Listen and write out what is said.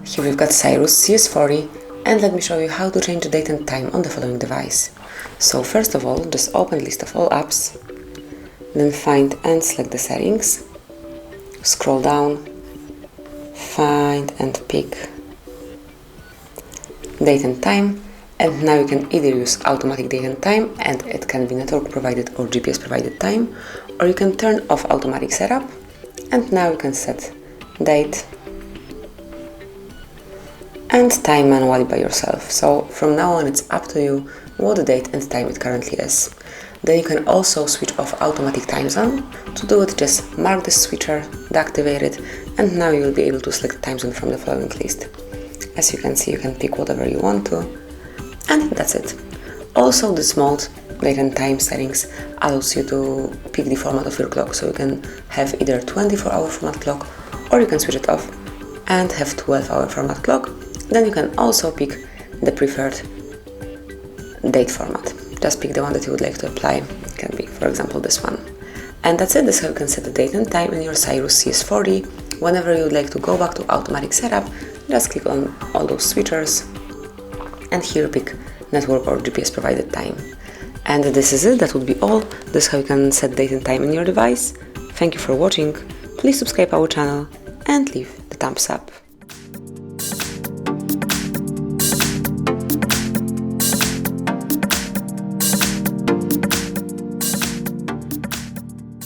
Here we've got CYRUS CS40, and let me show you how to change the date and time on the following device. So first of all, just open list of all apps, then find and select the settings, scroll down, find and pick date and time, and now you can either use automatic date and time, and it can be network provided or GPS provided time, or you can turn off automatic setup, and now you can set date and time manually by yourself. So from now on it's up to you what date and time it currently is. Then you can also switch off automatic time zone. To do it, just mark the switcher, deactivate it, and now you will be able to select time zone from the following list. As you can see, you can pick whatever you want to, and that's it. Also, this mode, date and time settings, allows you to pick the format of your clock, so you can have either 24-hour format clock, or you can switch it off and have 12-hour format clock. Then you can also pick the preferred date format. Just pick the one that you would like to apply. It can be, for example, this one. And that's it. This is how you can set the date and time in your CYRUS CS40. Whenever you would like to go back to automatic setup, just click on all those switchers and here pick network or GPS provided time. And this is it. That would be all. This is how you can set date and time in your device. Thank you for watching. Please subscribe our channel and leave the thumbs up.